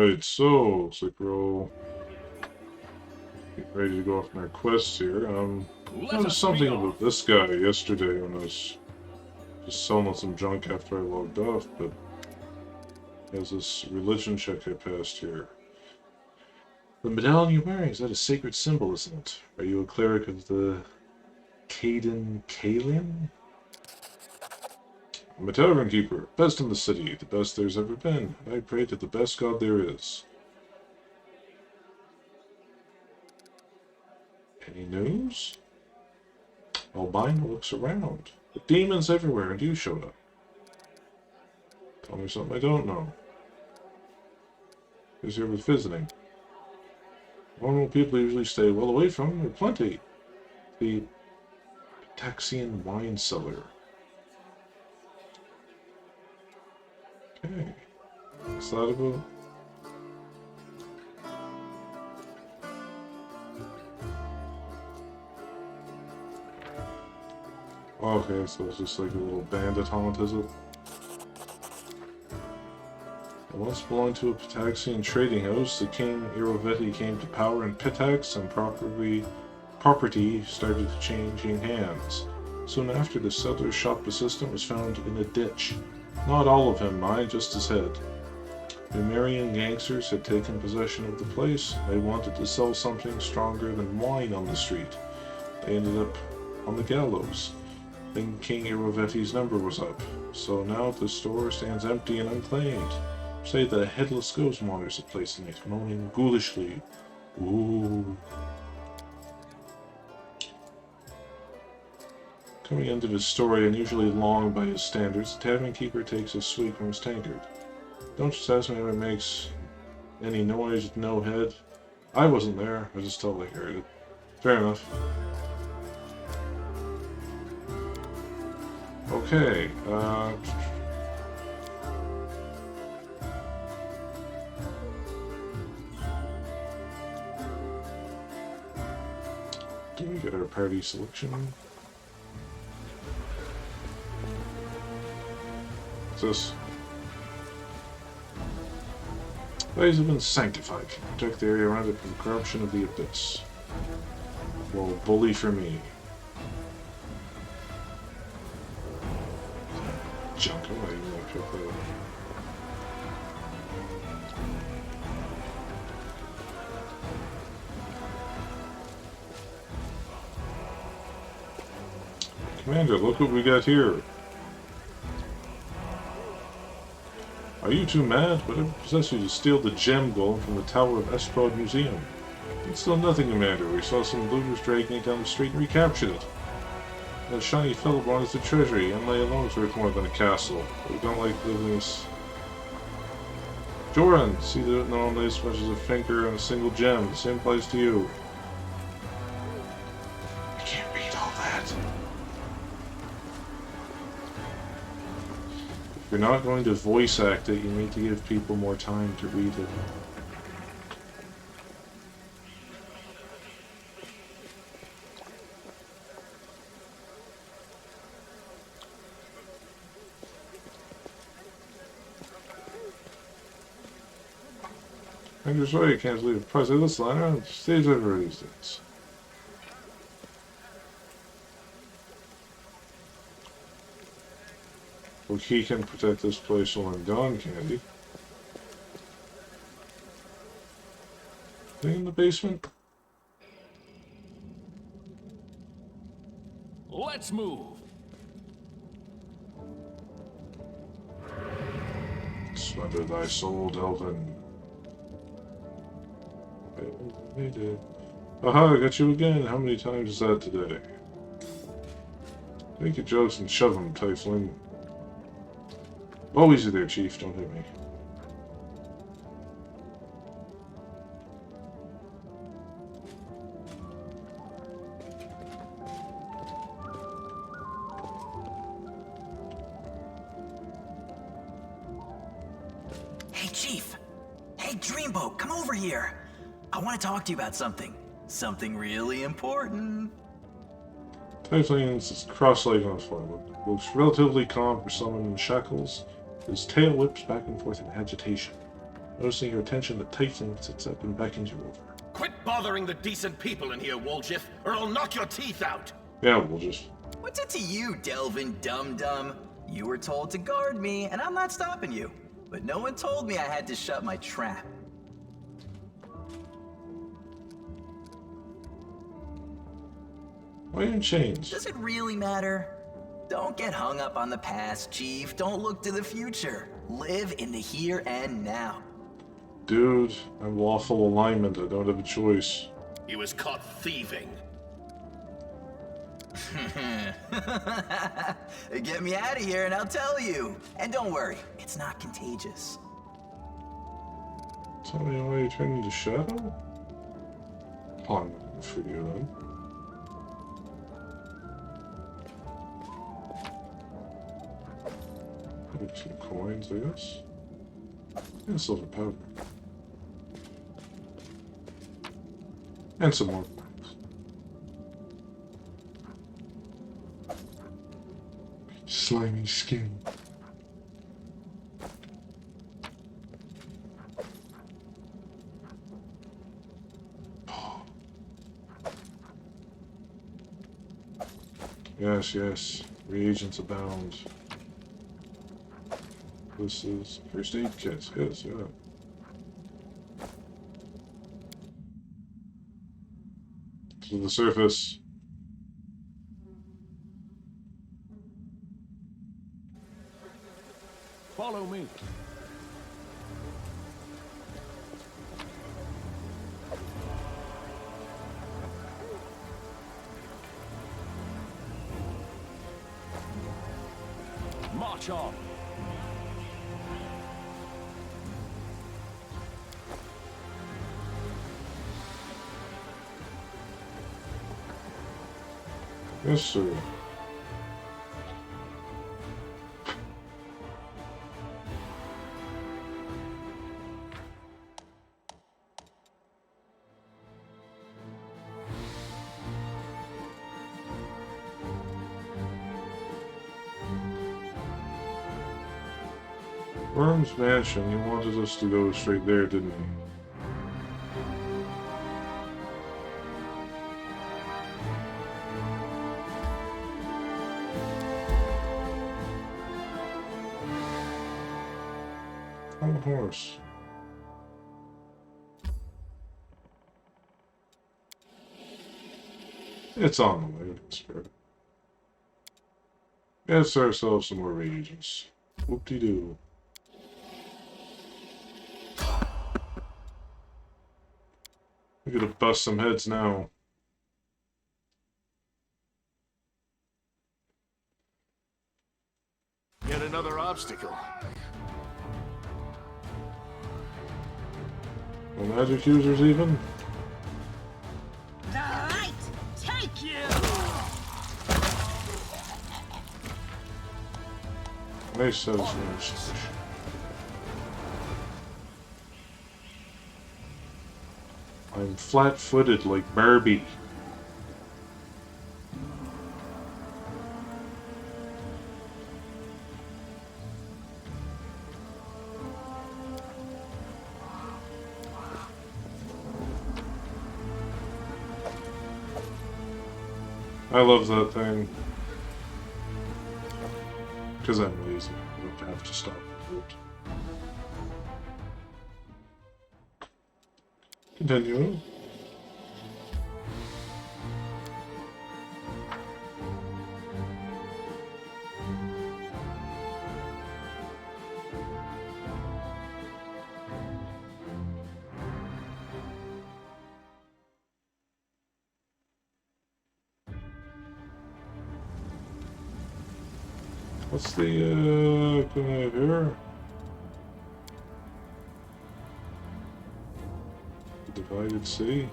Right, so looks like we're all getting ready to go off on our quests here. Let Noticed us read something off. about this guy yesterday when I was just selling some junk after I logged off, but there's this religion check I passed here. The medallion you're wearing, is that a sacred symbol, isn't it? Are you a cleric of the Kalian? I'm a tavern keeper, best in the city, the best there's ever been, and I pray to the best god there is. Any news? Albino looks around. The demons everywhere, and you showed up. Tell me something I don't know. Who's here with visiting? Normal people usually stay well away from. There are plenty. The Taxian wine cellar. Okay. What's that about? Oh, okay, so it's just like a little bandit haunt, is it? It once belonged to a Pitaxian trading house. The king Irovetti came to power in Pitax, and property started changing hands. Soon after, the settler's shop assistant was found in a ditch. Not all of him, mind, just his head. Numerian gangsters had taken possession of the place. They wanted to sell something stronger than wine on the street. They ended up on the gallows. Then King Irovetti's number was up, so now the store stands empty and unclaimed. Say the headless ghost wanders the place tonight, moaning ghoulishly. Ooh. Coming into the story, unusually long by his standards, the tavern keeper takes a swig from his tankard. Don't just ask me if it makes any noise with no head. I wasn't there, I just totally heard it. Fair enough. Okay, do we get our party selection? What's this? Ways have been sanctified. Protect the area around it from corruption of the abyss. Well, bully for me. Junk, I'm not even gonna check that out. Commander, look what we got here. Are you too mad? Whatever possessed you to steal the gem golem from the Tower of Esprod Museum? It's still nothing, Commander. We saw some looters dragging it down the street and recaptured it. That shiny fellow brought us the treasury, and lay alone is worth more than a castle. But we don't like living this. Joran, see that no one lays as much as a finger on a single gem. The same applies to you. I can't read all that. If you're not going to voice act it, you need to give people more time to read it. I'm just sorry you can't leave a prize of this liner. It stays over these days. Well, he can protect this place while I'm gone, Candy. Thing in the basement? Let's move. Surrender thy soul, Delvin. Made it. Aha, I got you again. How many times is that today? Take your jokes and shove them, Typhling. Oh, easy there, Chief. Don't hit me. Hey, Chief. Hey, Dreamboat, come over here. I want to talk to you about something. Something really important. Typhling is cross-legged on the floor. Looks relatively calm for someone in shackles. His tail whips back and forth in agitation. Noticing your attention, the Titan sits up and beckons you over. Quit bothering the decent people in here, Woljiff, or I'll knock your teeth out! Yeah, we'll just... What's it to you, Delvin Dum-Dum? You were told to guard me, and I'm not stopping you. But no one told me I had to shut my trap. Why are you in chains? Does it really matter? Don't get hung up on the past, Chief. Don't look to the future. Live in the here and now. Dude, I'm lawful alignment. I don't have a choice. He was caught thieving. Get me out of here and I'll tell you. And don't worry, it's not contagious. Tell me why you turned into Shadow? Oh, I'm looking for you then. Some coins, I guess. And silver powder. And some more coins. Slimy skin. Yes, yes. Reagents abound. This is first aid kits. Yes, yeah. To the surface. Follow me. March on. Yes, sir. Worm's Mansion, he wanted us to go straight there, didn't he? On a horse. It's on the way, spirit. Let's ourselves some more reagents. Whoop-de-doo. We're gonna bust some heads now. Yet another obstacle. No magic users even? The light take you! Nice satisfaction. I'm flat-footed like Barbie. I love that thing. Because I'm lazy. I don't have to stop and do it. Continue. What's the thing I have here? The Divided Sea?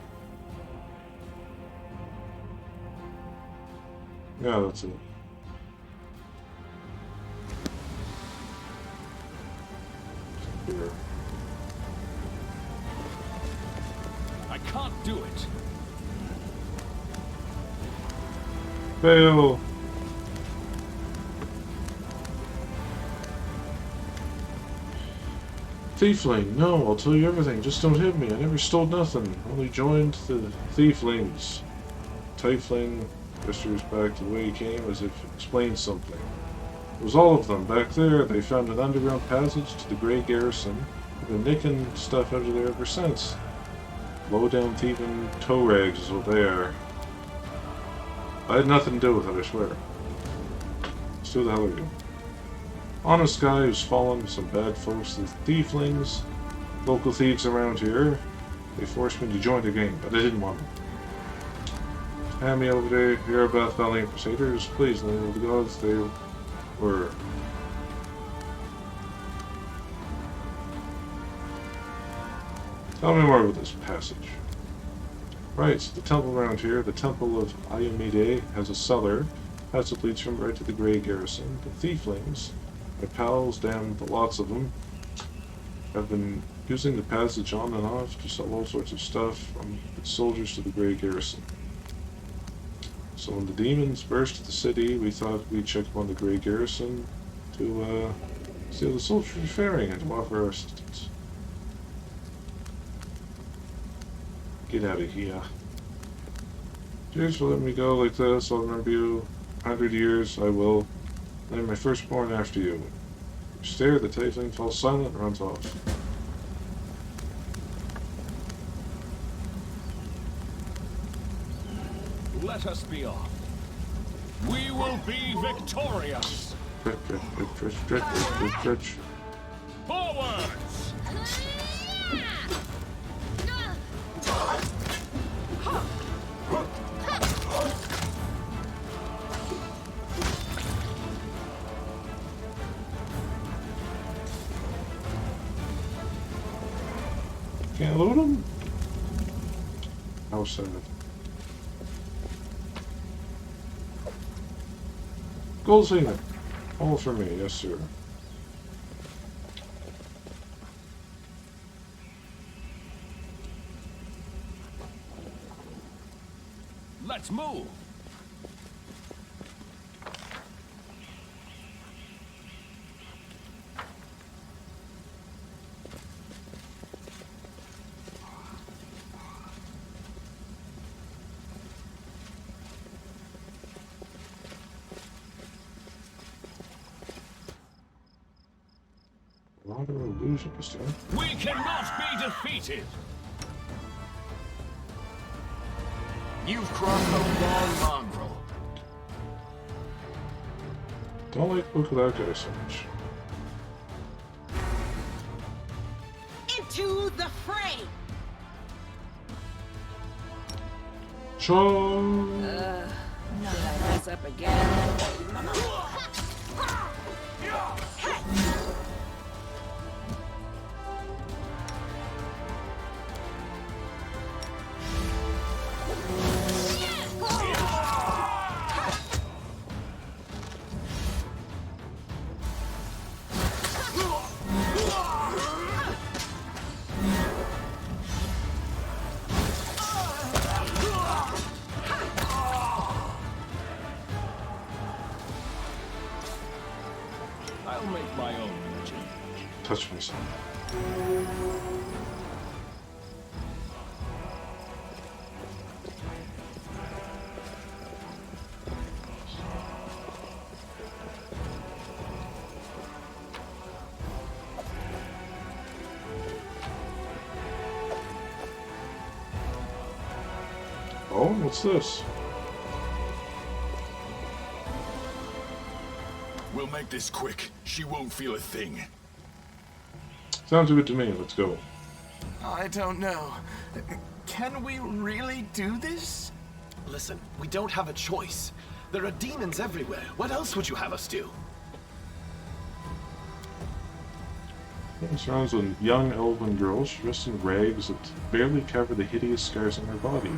Yeah, that's it. Here. I can't do it. Fail! Thiefling, no, I'll tell you everything. Just don't hit me. I never stole nothing. Only joined the thieflings. Tiefling gestures back to the way he came as if he explained something. It was all of them. Back there, they found an underground passage to the Grey Garrison. They've been nicking stuff out of there ever since. Low-down thieving toe rags is what they are. I had nothing to do with it, I swear. Let's do the hell of you. Honest guy who's fallen with some bad folks, the thieflings, local thieves around here. They forced me to join the gang, but I didn't want them. Hand me over there, you're about valiant crusaders. Please, in the name of the gods, they were. Tell me more about this passage. Right, so the temple around here, the Temple of Ayomide, has a cellar. Passage leads from right to the Grey Garrison. The thieflings, my pals, damn the lots of them, have been using the passage on and off to sell all sorts of stuff from its soldiers to the Grey Garrison. So when the demons burst the city, we thought we'd check upon the Grey Garrison to see how the soldiers were faring and to offer our assistance. Get out of here. Cheers for letting me go like this. I'll remember you 100 years. I will. Name my firstborn after you. You stare, the tiefling falls silent and runs off. Let us be off. We will be victorious. Forwards! Can't load them? How sad. Gold singer. All for me, yes sir. Let's move. A lot of illusions, huh? We cannot be defeated. You've crossed the wrong mongrel. Don't like look at that guy so much. Into the fray! Sean! Did I mess up again? I'll make my own legend. Touch myself. Oh, what's this? We'll make this quick. She won't feel a thing. Sounds good to me. Let's go. I don't know. Can we really do this? Listen, we don't have a choice. There are demons everywhere. What else would you have us do? It surrounds a young elven girl. She's dressed in rags that barely cover the hideous scars on her body.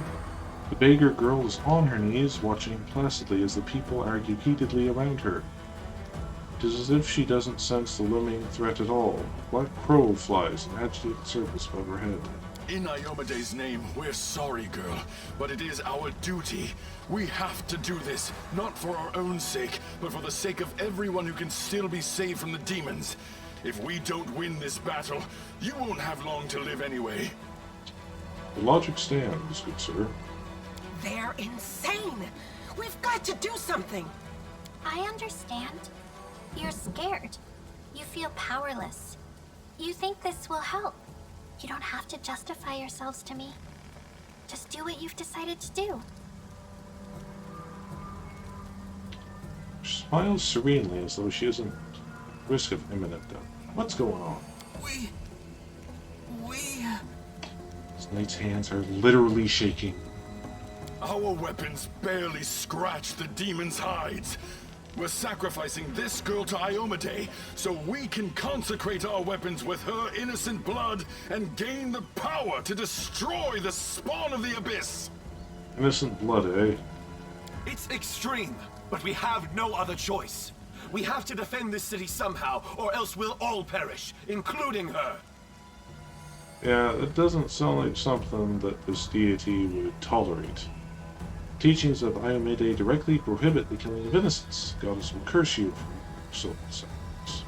The beggar girl is on her knees, watching placidly as the people argue heatedly around her. It is as if she doesn't sense the looming threat at all. A black crow flies in agitated circles above her head. In Iomede's name, we're sorry, girl, but it is our duty. We have to do this, not for our own sake, but for the sake of everyone who can still be saved from the demons. If we don't win this battle, you won't have long to live anyway. The logic stands, good sir. They're insane! We've got to do something! I understand. You're scared. You feel powerless. You think this will help. You don't have to justify yourselves to me. Just do what you've decided to do. She smiles serenely as though she isn't at risk of imminent death. What's going on? We... This knight's hands are literally shaking. Our weapons barely scratch the demon's hides. We're sacrificing this girl to Iomade so we can consecrate our weapons with her innocent blood and gain the power to destroy the spawn of the abyss. Innocent blood, eh? It's extreme, but we have no other choice. We have to defend this city somehow, or else we'll all perish, including her. Yeah, it doesn't sound like something that this deity would tolerate. Teachings of Iomade directly prohibit the killing of innocents. Goddess will curse you for so sacraments.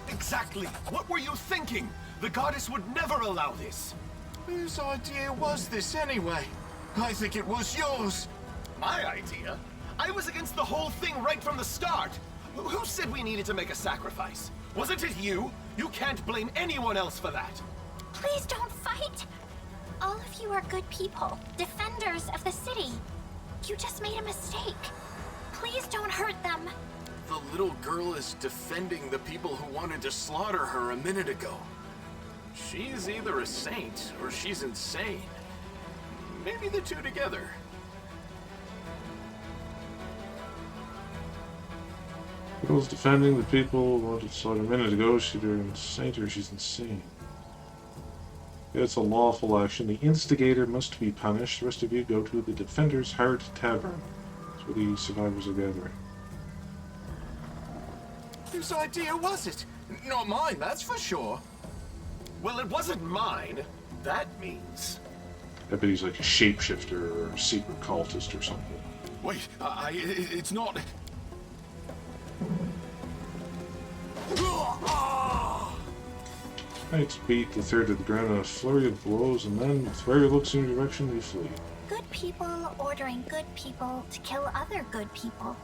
Exactly. What were you thinking? The goddess would never allow this. Whose idea was this anyway? I think it was yours. My idea? I was against the whole thing right from the start. Who said we needed to make a sacrifice? Wasn't it you? You can't blame anyone else for that. Please don't fight! All of you are good people, defenders of the city. You just made a mistake. Please don't hurt them. The little girl is defending the people who wanted to slaughter her a minute ago. She's either a saint or she's insane. Maybe the two together. Girl's defending the people who wanted to slaughter a minute ago. She's either insane or she's insane. It's a lawful action. The instigator must be punished. The rest of you go to the Defender's Heart Tavern. That's where the survivors are gathering. Whose idea was it? Not mine, that's for sure. Well, it wasn't mine. That means... I bet he's like a shapeshifter or a secret cultist or something. Wait, it's not... Knights beat the third to the ground in a flurry of blows, and then, with fiery looks in your direction, they flee. Good people ordering good people to kill other good people.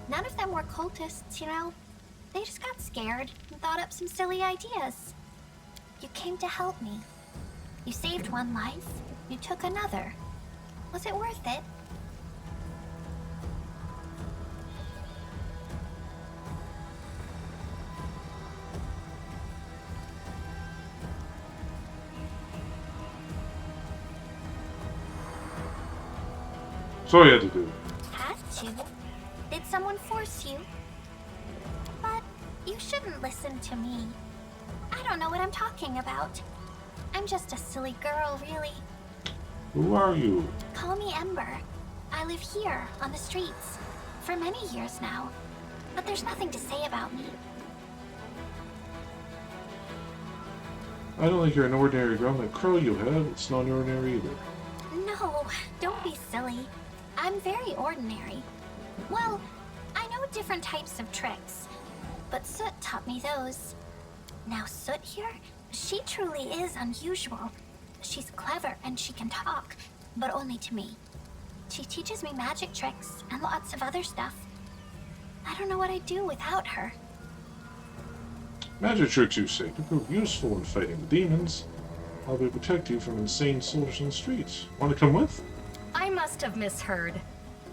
None of them were cultists, you know. They just got scared and thought up some silly ideas. You came to help me. You saved one life. You took another. Was it worth it? So you had to do it. Had to? Did someone force you? But you shouldn't listen to me. I don't know what I'm talking about. I'm just a silly girl, really. Who are you? Call me Ember. I live here, on the streets, for many years now. But there's nothing to say about me. I don't think you're an ordinary girl. That crow you have, it's not ordinary either. No, don't be silly. I'm very ordinary. Well, I know different types of tricks, but Soot taught me those. Now Soot here, she truly is unusual. She's clever and she can talk, but only to me. She teaches me magic tricks and lots of other stuff. I don't know what I'd do without her. Magic tricks, you say, to prove useful in fighting the demons. I'll be protect you from insane soldiers in the streets. Want to come with? I must have misheard.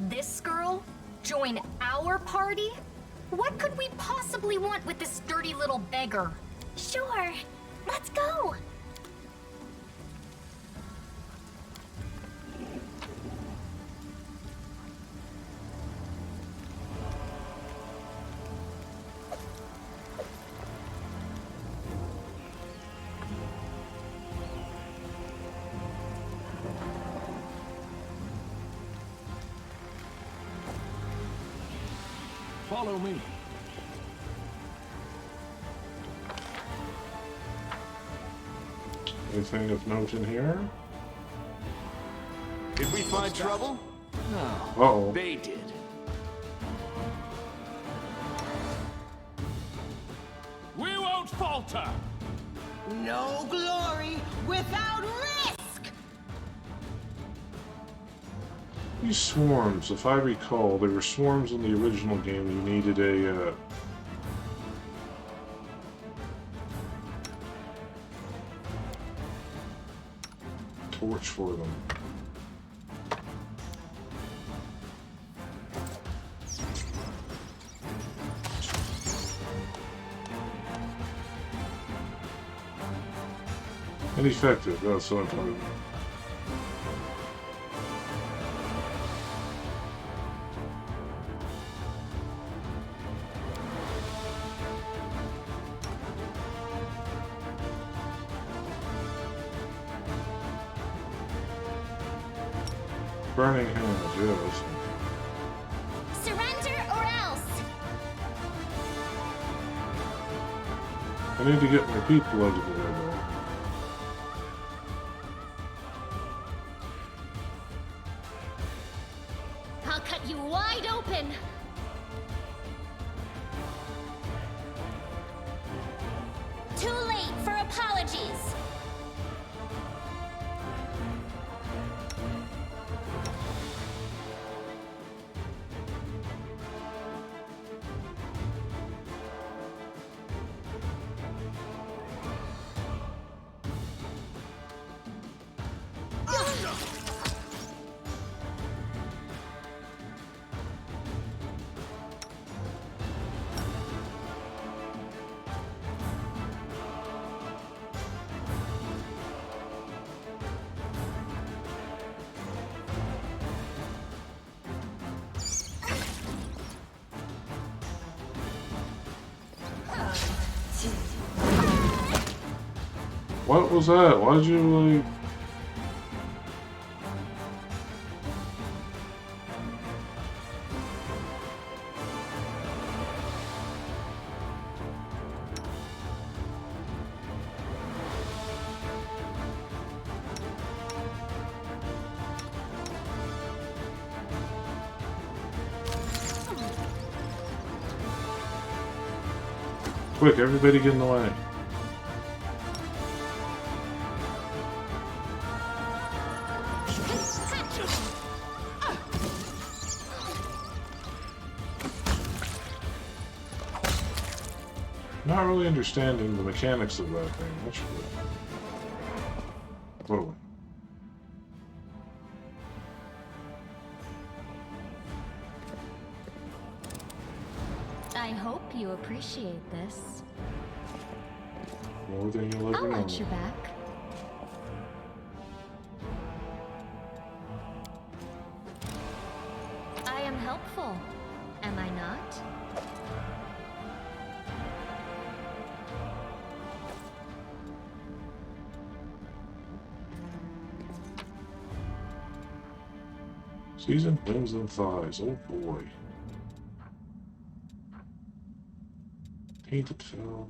This girl? Join our party? What could we possibly want with this dirty little beggar? Sure, let's go. Follow me. Anything of note in here? Did we find trouble? Uh-oh. They did. We won't falter! No glory without risk! These swarms, if I recall, there were swarms in the original game. You needed a torch for them. Ineffective, that's what I'm talking about. Burning hands, yes. Surrender or else. I need to get my people out of the way, though. I'll cut you wide open. Too late for apologies. What was that? Why'd you, like... Quick, everybody get in the way. Not really understanding the mechanics of that thing. That's good. Whoa. I hope you appreciate this. More than you'll ever I'll know. watch your back. I am helpful, am I not? Seasoned limbs and thighs. Oh boy. Tainted fell.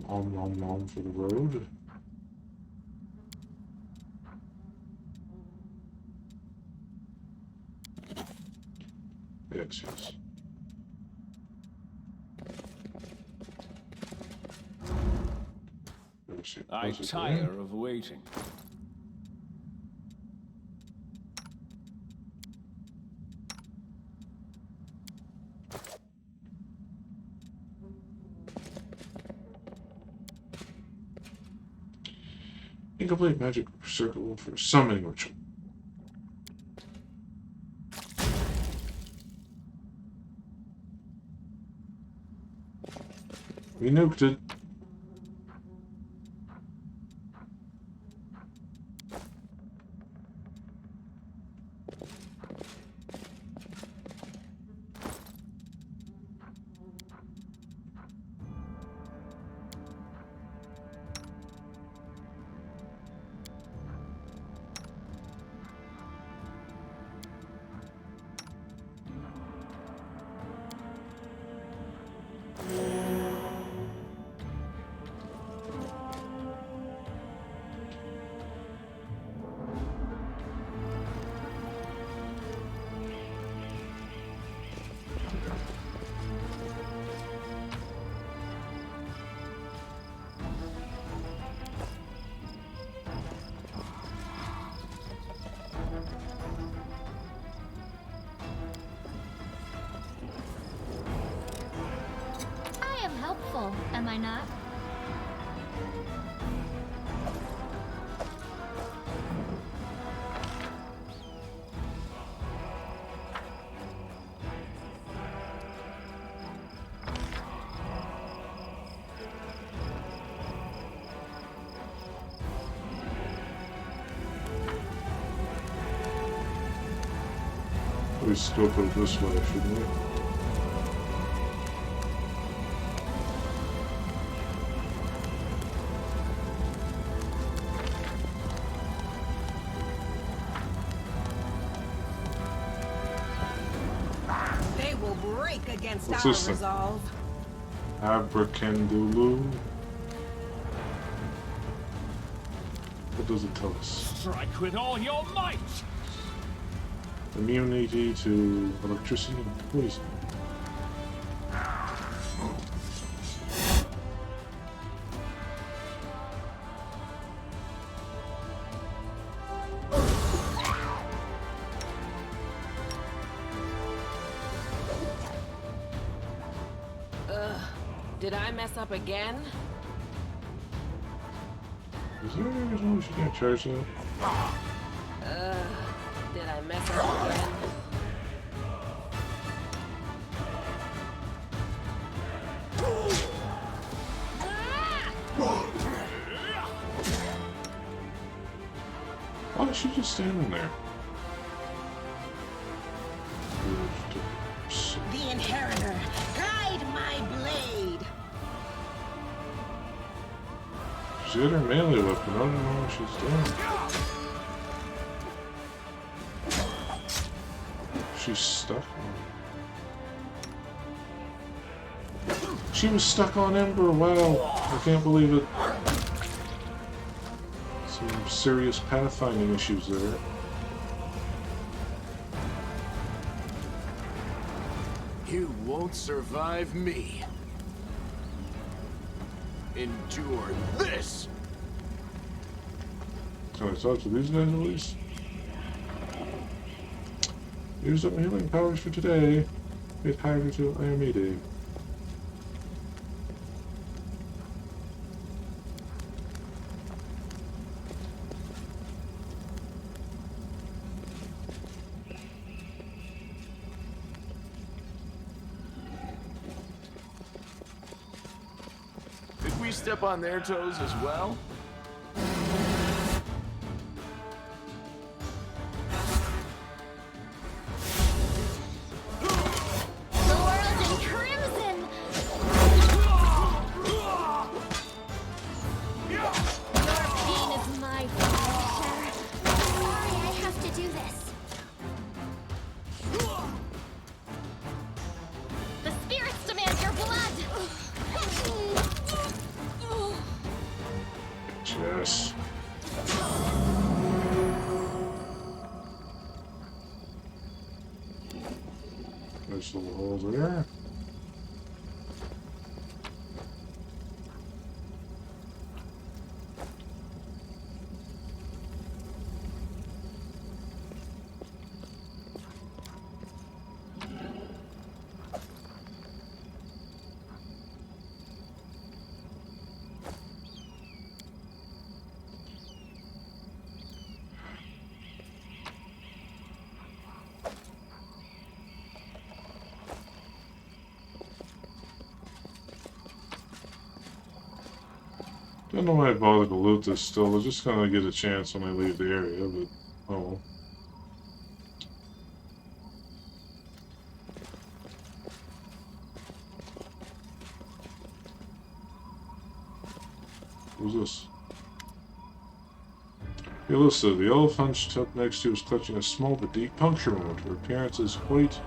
Om for the road. Yes. I tire of waiting. Incomplete magic circle for summoning ritual. We nuked it. careful, am I not? We still go this way, shouldn't we? They will break against What's our this thing? resolve. Abracandulu. What does it tell us? Strike with all your might! Immunity to electricity and poison. Did I mess up again? Is there any reason we can't charge that? Did I mess up again? Why is she just standing there? The Inheritor, guide my blade. She had her melee weapon. I don't know what she's doing. She's stuck on. She was stuck on Ember. Wow, I can't believe it. Some serious pathfinding issues there. You won't survive me. Endure this! Can I talk to these guys at least? Use up my healing powers for today. Get higher till I am needed. Did we step on their toes as well? The world in crimson! Your pain is my pleasure. Sorry I have to do this. The spirits demand your blood! Yes. Nice little hole there. Don't know why I bothered to loot this still. I'm just gonna get a chance when I leave the area, but oh well. Who's this? Alyssa, the elf hunched up next to, is clutching a small but deep puncture wound. Her appearance is quite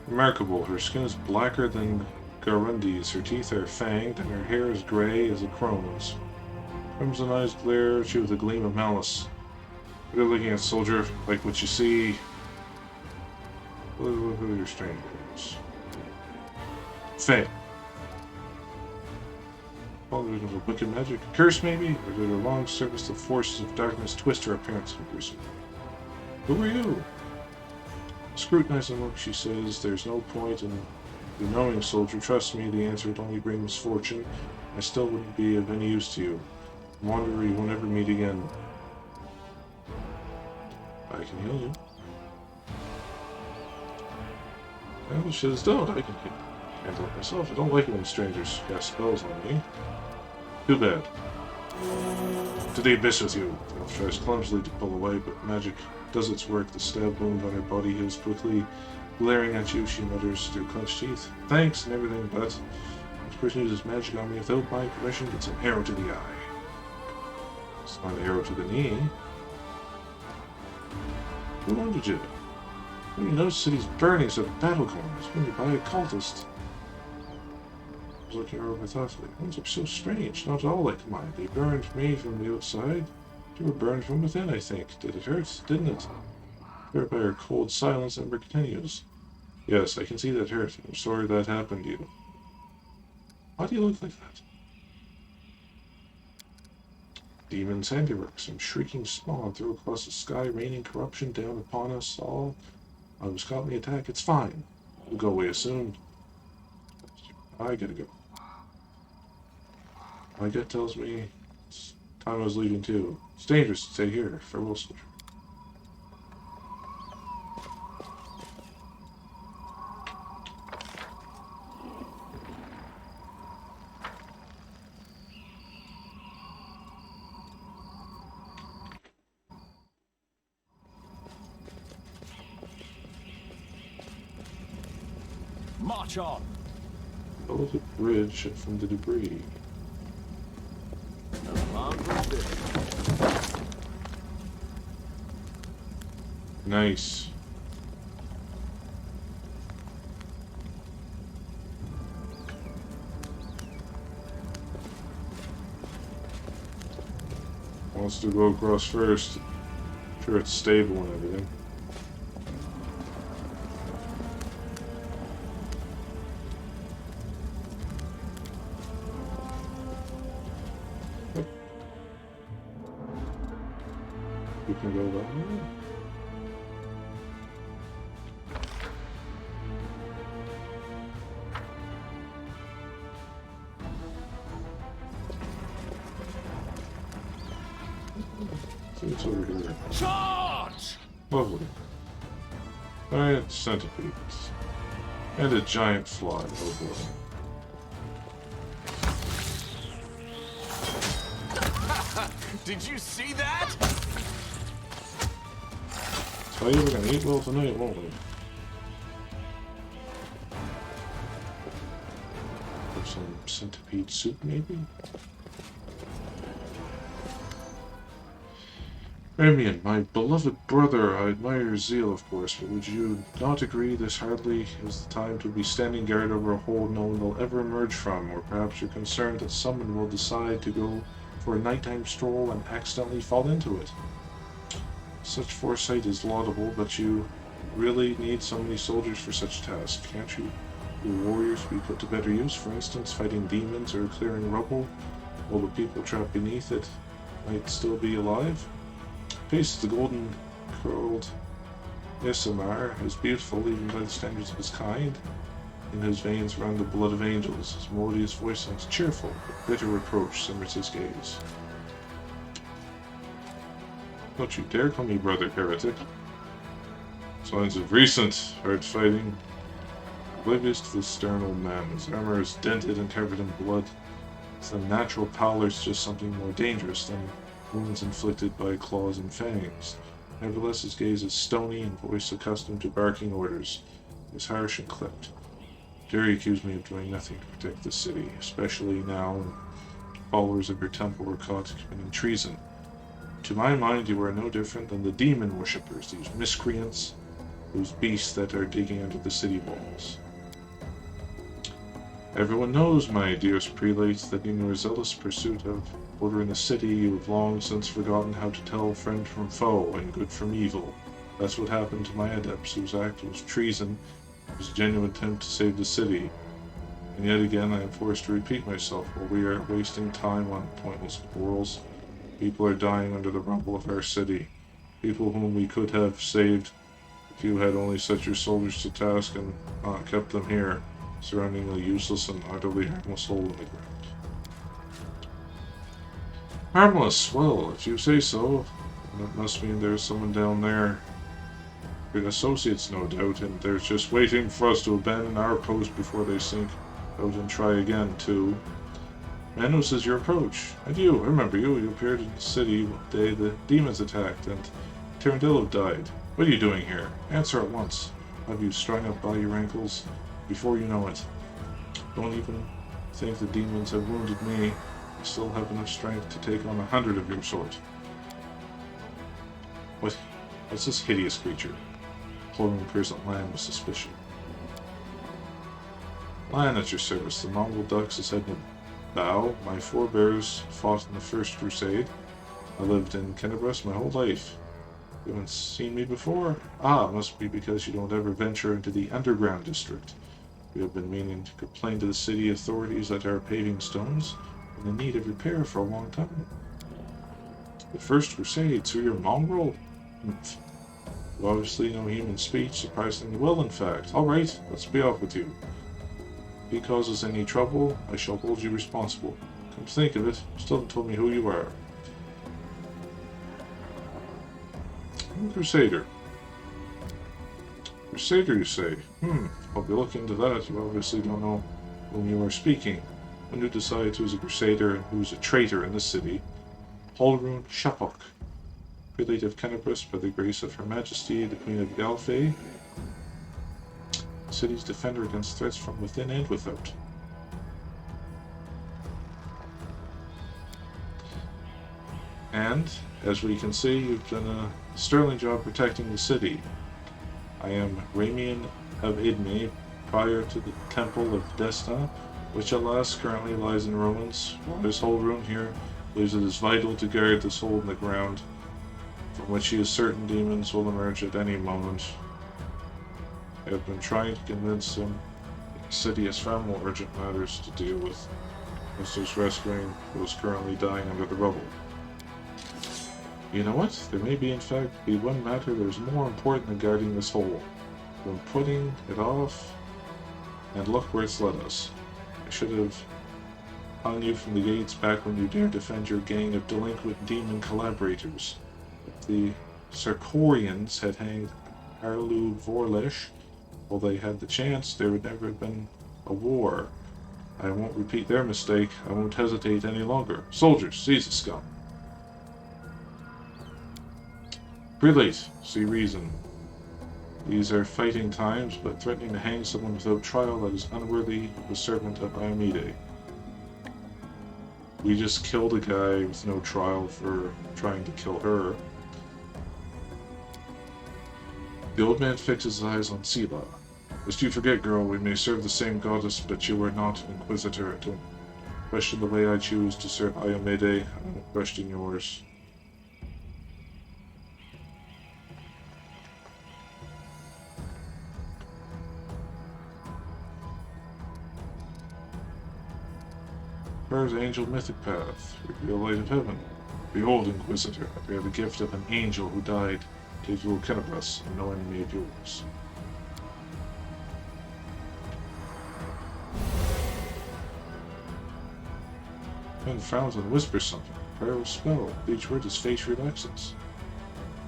remarkable. Her skin is blacker than Garundi's, her teeth are fanged, and her hair is gray as a crone's. Crimson eyes glare at you with a gleam of malice. You're looking at soldier like what you see. Look at your strangers. Faye. Followers of wicked magic, a curse maybe, or did her long service to forces of darkness twist her appearance in person? Who are you? Scrutinizing look, she says, there's no point in You knowing soldier, trust me, the answer would only bring misfortune. I still wouldn't be of any use to you. Wanderer, you won't ever meet again. I can heal you. Well, shit is done. I can handle it myself. I don't like it when strangers cast spells on me. Too bad. To the abyss with you. Elf tries clumsily to pull away, but magic does its work. The stab wound on her body heals quickly. Glaring at you, she mutters through clenched teeth. Thanks and everything, but this person uses magic on me without my permission gets an arrow to the eye. It's not an arrow to the knee. Who wanted you? When you notice city's burning, so battle corners, when you buy a cultist. I was looking over thoughtfully. Ones are so strange, not all like mine. They burned me from the outside. You were burned from within, I think. Did it hurt? Didn't it? Hurt by her cold silence, Ember continues. Yes, I can see that hurt. I'm sorry that happened to you. Why do you look like that? Demon's handiwork. Some shrieking spawn threw across the sky, raining corruption down upon us all. I was caught in the attack. It's fine. We'll go away soon. I gotta go. My gut tells me it's time I was leaving too. It's dangerous to stay here. Farewell, soldier. March on. Follow the bridge from the debris. Nice. Wants to go across first. Sure it's stable and everything. You can go that way. See what's over here. Charge! Lovely. Giant centipedes. And a giant fly. Oh boy. Did you see that? So we're gonna eat well tonight, won't we? Or some centipede soup, maybe? Ramian, my beloved brother, I admire your zeal, of course, but would you not agree this hardly is the time to be standing guard over a hole no one will ever emerge from, or perhaps you're concerned that someone will decide to go for a nighttime stroll and accidentally fall into it. Such foresight is laudable, but you really need so many soldiers for such tasks, can't you? Your warriors be put to better use, for instance, fighting demons or clearing rubble, while the people trapped beneath it might still be alive? Pace the golden curled Isamar is beautiful even by the standards of his kind. In his veins run the blood of angels. His melodious voice sounds cheerful, but bitter reproach simmers his gaze. Don't you dare call me brother, heretic. Signs of recent hard fighting. Oblivious to the stern old man. His armor is dented and covered in blood. His unnatural pallor is just something more dangerous than wounds inflicted by claws and fangs. Nevertheless, his gaze is stony and voice accustomed to barking orders. He is harsh and clipped. Dare you accuse me of doing nothing to protect the city, especially now when followers of your temple were caught committing treason. To my mind, you are no different than the demon worshippers, these miscreants, those beasts that are digging under the city walls. Everyone knows, my dearest prelate, that in your zealous pursuit of order in the city, you have long since forgotten how to tell friend from foe and good from evil. That's what happened to my adepts, whose act was treason. It was a genuine attempt to save the city. And yet again, I am forced to repeat myself, while we are wasting time on pointless quarrels. People are dying under the rubble of our city. People whom we could have saved if you had only set your soldiers to task and not kept them here. surrounding a useless and utterly harmless hole in the ground. Harmless? Well, if you say so, then it must mean there's someone down there. Good associates, no doubt, and they're just waiting for us to abandon our post before they sink out and try again, too. Manos is your approach. I do. I remember you. You appeared in the city one day the demons attacked and Tyrandillo died. What are you doing here? Answer at once. Have you strung up by your ankles before you know it? Don't even think the demons have wounded me. I still have enough strength to take on 100 of your sort. What's this hideous creature? Hulrun peers at Lion with suspicion. Lion at your service. The Mongol ducks his head in a bow. My forebears fought in the First Crusade. I lived in Kennebrus my whole life. You haven't seen me before? Ah, must be because you don't ever venture into the underground district. We have been meaning to complain to the city authorities that our paving stones are in need of repair for a long time. The First Crusade, so you're a mongrel? You obviously know human speech, surprisingly well in fact. Alright, let's be off with you. If he causes any trouble, I shall hold you responsible. Come to think of it, you still haven't told me who you are. I'm a Crusader. Crusader, you say? I'll be looking into that. You obviously don't know whom you are speaking. When you decide who's a Crusader and who's a traitor in this city, Hulrun Shapok, prelate of Kennebrus by the grace of Her Majesty the Queen of Galfay, the city's defender against threats from within and without. And, as we can see, you've done a sterling job protecting the city. I am Ramian of Idme, prior to the Temple of Desta, which alas currently lies in ruins. This whole room here believes it is vital to guard this hole in the ground, from which he is certain demons will emerge at any moment. I have been trying to convince him that the city has far more urgent matters to deal with, as there's rescuing those currently dying under the rubble. You know what? There may be in fact be one matter that is more important than guarding this hole. Than putting it off, and look where it's led us. I should have hung you from the gates back when you dared defend your gang of delinquent demon collaborators. If the Sarkorians had hanged Arlu Vorlesh, while they had the chance, there would never have been a war. I won't repeat their mistake. I won't hesitate any longer. Soldiers, seize the scum. Prelate, see reason. These are fighting times, but threatening to hang someone without trial that is unworthy of a servant of Iomide. We just killed a guy with no trial for trying to kill her. The old man fixed his eyes on Sela. Lest you forget, girl, we may serve the same goddess, but you are not Inquisitor. Don't question the way I choose to serve Iomide. I don't question yours. Hers angel mythic path, reveal light of heaven. Behold, Inquisitor, I bear the gift of an angel who died. Take you Kennebrus, and no enemy of yours. Ben frowns and whispers something. Prayer of spell. Each word is face relaxes.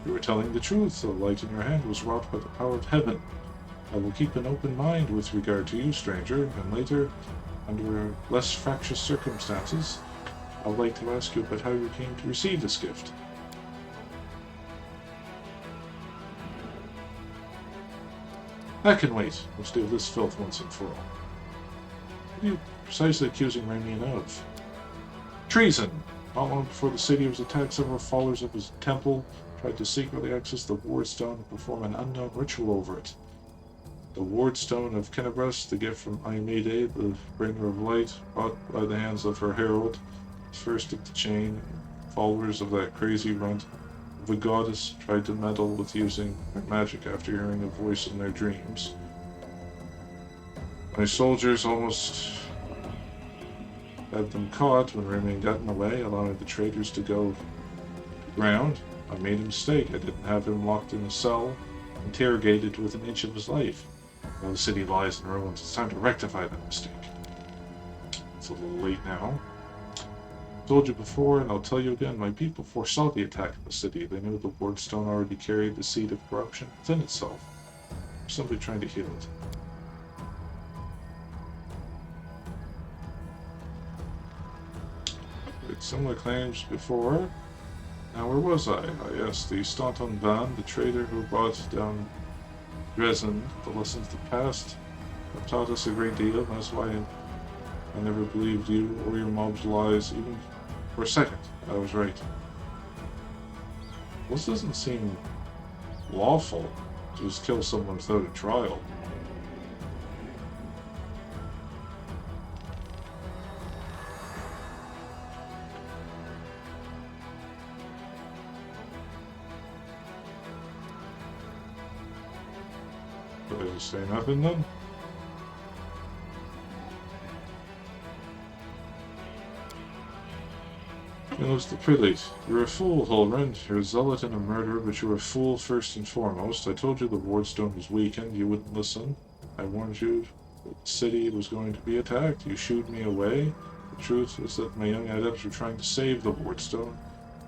You were telling the truth. The light in your hand was wrought by the power of heaven. I will keep an open mind with regard to you, stranger, and later, under less fractious circumstances, I would like to ask you about how you came to receive this gift. That can wait. Let's deal with this filth once and for all. What are you precisely accusing Ramian of? Treason! Not long before the city was attacked, several followers of his temple tried to secretly access the ward stone and perform an unknown ritual over it. The ward stone of Kennebrus, the gift from Iomide, the bringer of light, brought by the hands of her herald, first of the chain. Followers of that crazy runt of a goddess tried to meddle with using her magic after hearing a voice in their dreams. My soldiers almost had them caught when Ramian got in the way, allowing the traitors to go to ground. I made a mistake. I didn't have him locked in a cell, interrogated with an inch of his life. Now the city lies in ruins. It's time to rectify that mistake. It's a little late now. I told you before, and I'll tell you again, my people foresaw the attack of the city. They knew the Wardstone already carried the seed of corruption within itself. We're simply trying to heal it. With similar claims before. Now where was I? Yes, the Staunton Van, the traitor who brought down Dresden. The lessons of the past have taught us a great deal, and that's why I never believed you or your mob's lies, even for a second. I was right. This doesn't seem lawful to just kill someone without a trial. Did I just say nothing then? Milos the Prelate, you're a fool, Hulrun. You're a zealot and a murderer, but you're a fool first and foremost. I told you the Wardstone was weakened. You wouldn't listen. I warned you that the city was going to be attacked. You shooed me away. The truth is that my young adepts were trying to save the Wardstone.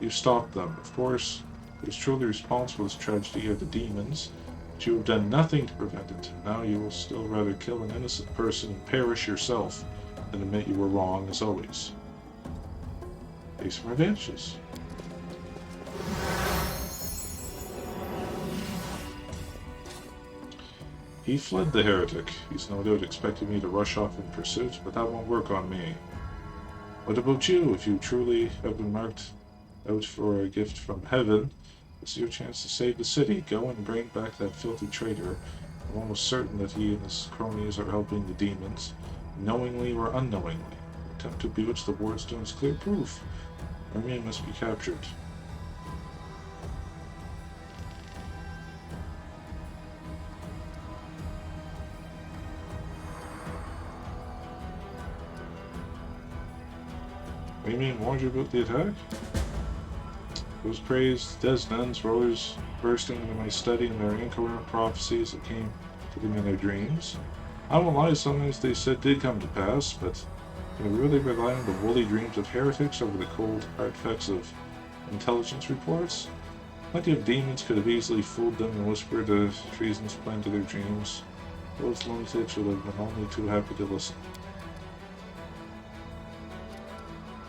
You stopped them. Of course, who's truly responsible for this tragedy are the demons, but you have done nothing to prevent it. Now you will still rather kill an innocent person and perish yourself than admit you were wrong, as always. Pay some revenges. He fled the heretic. He's no doubt expecting me to rush off in pursuit, but that won't work on me. What about you? If you truly have been marked out for a gift from heaven, this is your chance to save the city. Go and bring back that filthy traitor. I'm almost certain that he and his cronies are helping the demons, knowingly or unknowingly. Attempt to bewitch the Wardstone's clear proof. Armenia must be captured. What do you mean, warned you about the attack? Those crazed Desnans were always bursting into my study and their incoherent prophecies that came to them in their dreams. I won't lie, sometimes they said did come to pass, but can we really rely on the woolly dreams of heretics over the cold hard facts of intelligence reports? Plenty of demons could have easily fooled them and whispered a treasonous plan to their dreams. Those lunatics would have been only too happy to listen.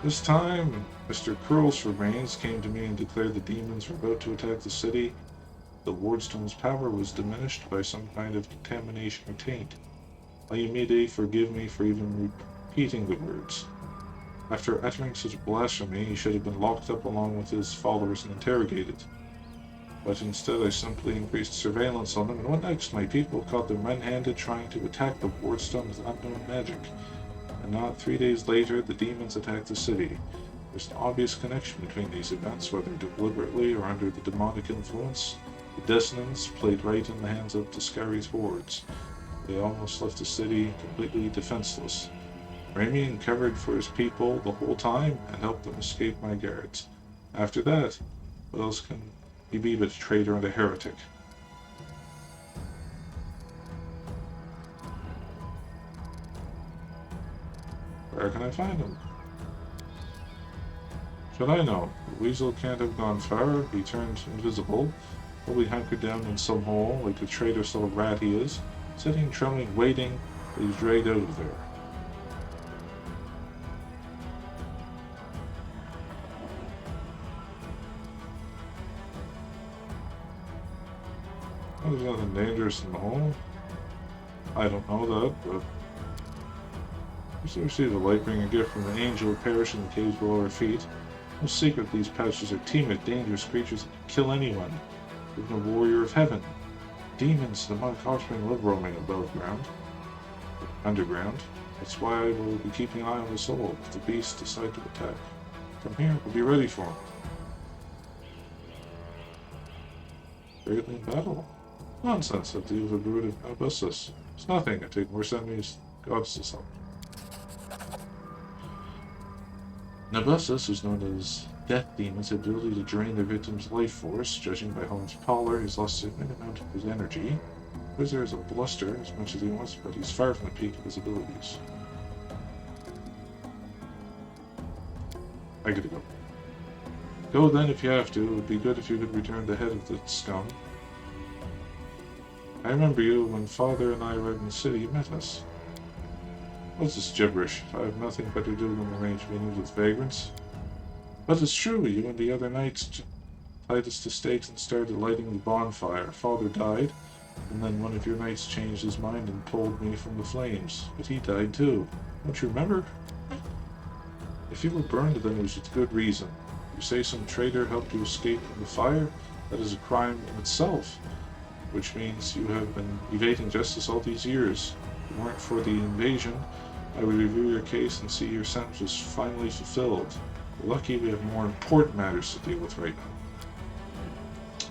This time, Mr. Curls Remains came to me and declared the demons were about to attack the city. The Wardstone's power was diminished by some kind of contamination or taint. Ayumide forgive me for even repeating the words. After uttering such blasphemy, he should have been locked up along with his followers and interrogated. But instead I simply increased surveillance on them, and what next? My people caught them red-handed trying to attack the Wardstone with unknown magic. And not 3 days later, the demons attacked the city. There's an obvious connection between these events, whether deliberately or under the demonic influence. The Desnans played right in the hands of Tiscari's hordes. They almost left the city completely defenseless. Ramian covered for his people the whole time and helped them escape my guards. After that, what else can he be but a traitor and a heretic? Where can I find him? Should I know? The weasel can't have gone far. He turned invisible, probably hunkered down in some hole like the traitorous little rat he is, sitting trembling, waiting till he's dragged out of there. Oh, there's nothing dangerous in the hole. I don't know that, but we received a light-bringing gift from an angel who perished in the caves below our feet. No secret these patches are teeming with dangerous creatures that can kill anyone, even a warrior of heaven. Demons, the monk offspring, live roaming above ground, underground. That's why I will be keeping an eye on the soul if the beasts decide to attack. Come here, we'll be ready for them. Greatly in battle. Nonsense, I deal with a brood of Nabussus. It's nothing, I take worse enemies, gods to some. Nabussus is known as Death Demon's ability to drain their victim's life force. Judging by Home's pallor, he's lost a significant amount of his energy. Wizard is a bluster as much as he wants, but he's far from the peak of his abilities. I gotta go. Go then if you have to. It would be good if you could return the head of the scum. I remember you when Father and I arrived in the city. You met us. What's this gibberish? I have nothing better to do than arrange meetings with vagrants. But it's true, you and the other knights tied us to stakes and started lighting the bonfire. Father died, and then one of your knights changed his mind and pulled me from the flames. But he died too. Don't you remember? If you were burned, then it was with good reason. You say some traitor helped you escape from the fire? That is a crime in itself, which means you have been evading justice all these years. If it weren't for the invasion, I would review your case and see your sentence was finally fulfilled. We're lucky we have more important matters to deal with right now.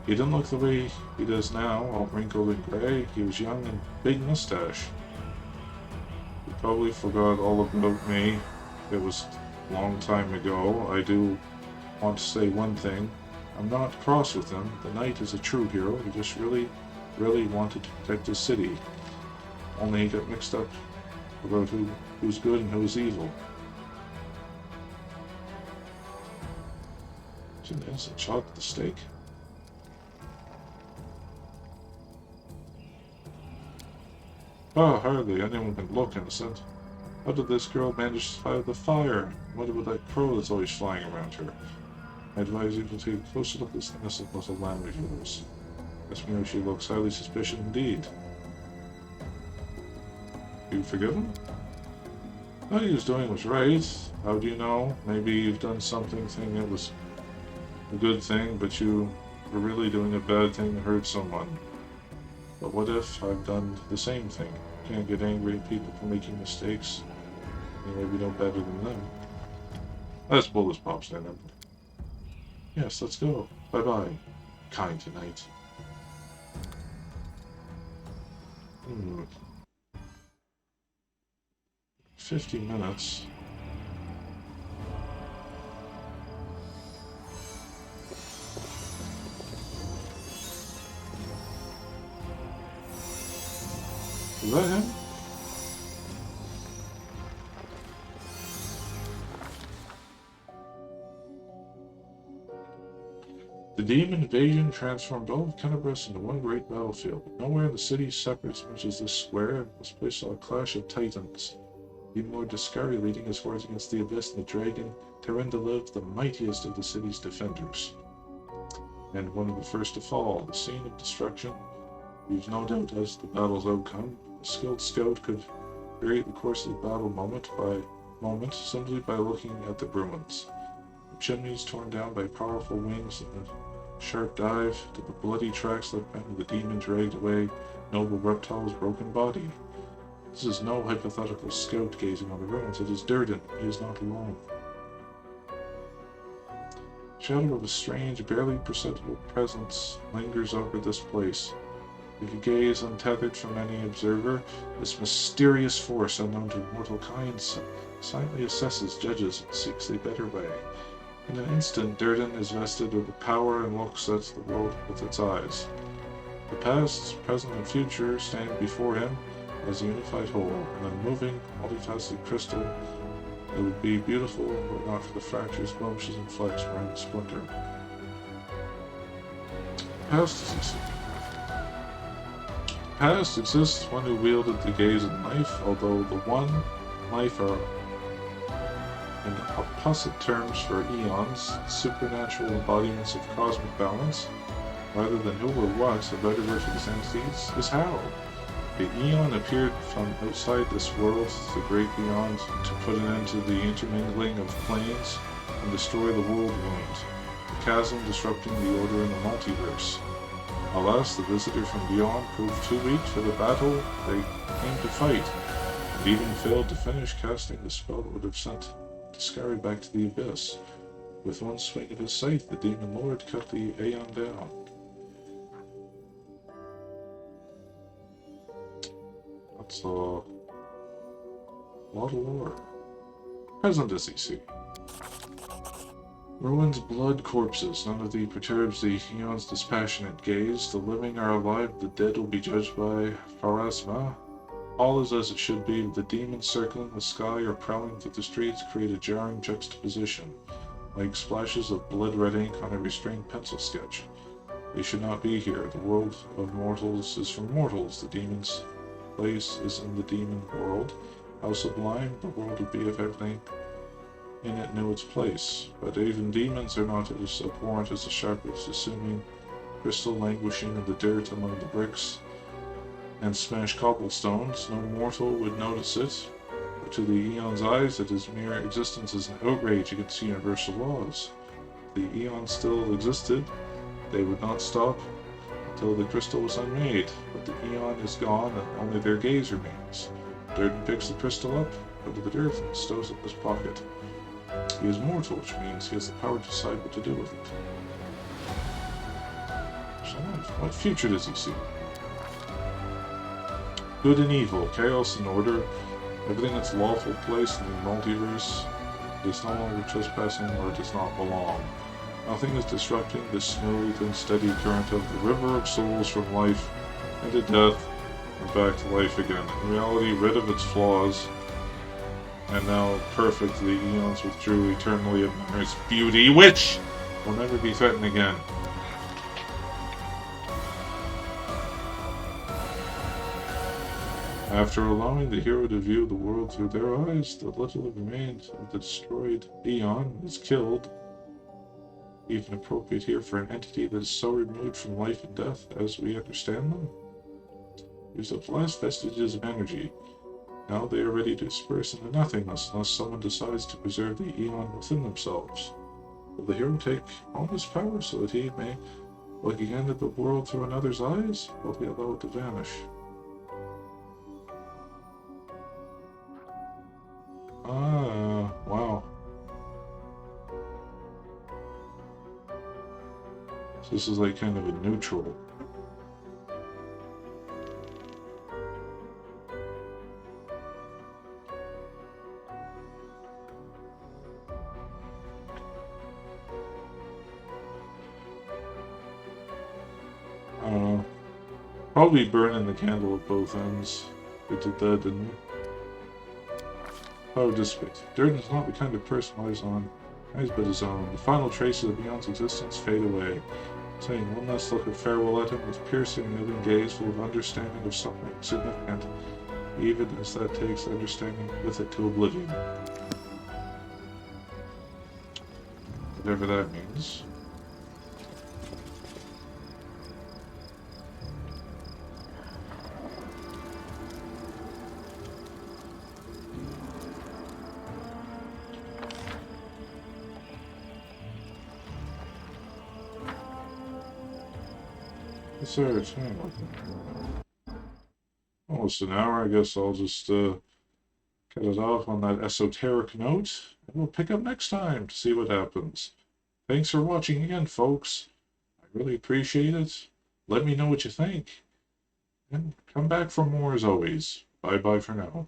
He didn't look the way he does now, all wrinkled and gray. He was young and big mustache. He probably forgot all about me. It was a long time ago. I do want to say one thing. I'm not cross with him. The knight is a true hero. He just really wanted to protect his city. Only he got mixed up about who's good and who's evil. Is an innocent shot at the stake? Oh, hardly anyone can look innocent. How did this girl manage to survive the fire? What about that crow that's always flying around her? I advise you to take a closer look at this innocent little lamb of yours. Ask me how she looks, highly suspicious indeed. You forgive him? What he was doing was right. How do you know? Maybe you've done something that was a good thing, but you were really doing a bad thing to hurt someone. But what if I've done the same thing? Can't get angry at people for making mistakes. You may be no better than them. Let's pull this pop stand up. Yes, let's go. Bye-bye. Kind tonight. 50 minutes. Is that him? The demon invasion transformed all of Kenabres into one great battlefield. Nowhere in the city separate as much as this square, and this place saw a clash of titans. Even Lord Discari leading his force against the Abyss and the Dragon, Terendeliv, the mightiest of the city's defenders. And one of the first to fall, the scene of destruction leaves no doubt as to the battle's outcome. A skilled scout could vary the course of the battle moment by moment simply by looking at the ruins. The chimneys torn down by powerful wings and a sharp dive to the bloody tracks left behind the demon dragged away noble reptile's broken body. This is no hypothetical scout gazing on the ruins. It is Durden. He is not alone. Shadow of a strange, barely perceptible presence lingers over this place. If you gaze untethered from any observer, this mysterious force unknown to mortal kind silently assesses, judges, and seeks a better way. In an instant, Durden is vested with the power and looks at the world with its eyes. The past, present, and future stand before him as a unified whole, an unmoving, multifaceted crystal that would be beautiful were not for the fractures, blemishes, and flecks around the splinter. Past exists one who wielded the gaze and knife, although the one knife are in opposite terms for eons, supernatural embodiments of cosmic balance, rather than who or what, a better word for these entities is how. The Eon appeared from outside this world, the great beyond, to put an end to the intermingling of planes and destroy the world wound, the chasm disrupting the order in the multiverse. Alas, the visitor from beyond proved too weak for the battle they came to fight, and even failed to finish casting the spell that would have sent Discari back to the Abyss. With one swing of his scythe, the Demon Lord cut the Aeon down. That's a lot of lore. Present as you see. Ruins, blood, corpses. None of these perturbs the Eon's dispassionate gaze. The living are alive, the dead will be judged by Pharasma. All is as it should be. The demons circling the sky or prowling through the streets create a jarring juxtaposition, like splashes of blood-red ink on a restrained pencil sketch. They should not be here. The world of mortals is for mortals. The demon's place is in the demon world. How sublime the world would be if everything in it knew its place. But even demons are not as abhorrent as the sharpest, assuming crystal languishing in the dirt among the bricks and smashed cobblestones. No mortal would notice it, but to the Eon's eyes, its mere existence is an outrage against universal laws. If the Eon still existed, they would not stop until the crystal was unmade. But the Eon is gone, and only their gaze remains. Durden picks the crystal up out of the dirt and stows it in his pocket. He is mortal, which means he has the power to decide what to do with it. So what future does he see? Good and evil, chaos and order, everything that's lawful placed in the multiverse is no longer trespassing or does not belong. Nothing is disrupting the smooth and steady current of the river of souls from life into death and back to life again. In reality, rid of its flaws, and now perfect, the Eons withdrew, eternally admire its beauty, which will never be threatened again. After allowing the hero to view the world through their eyes, the little remained of the destroyed Eon is killed. Even appropriate here for an entity that is so removed from life and death as we understand them. Use up the last vestiges of energy. Now they are ready to disperse into nothingness unless someone decides to preserve the Eon within themselves. Will the hero take all his power so that he may look again at the world through another's eyes? Will he allow it to vanish? Wow. So this is like kind of a neutral. I don't know. Probably burning the candle at both ends. We did that, didn't we? Power dissipate. Durden is not the kind of person who lies on eyes but his own. The final traces of Eon's existence fade away. Saying one last look of farewell at him with piercing, moving gaze full of understanding of something significant, even as that takes understanding with it to oblivion. Whatever that means. It's our time. Almost an hour. I guess I'll just cut it off on that esoteric note, and we'll pick up next time to see what happens. Thanks for watching again, folks. I really appreciate it. Let me know what you think, and come back for more as always. Bye-bye for now.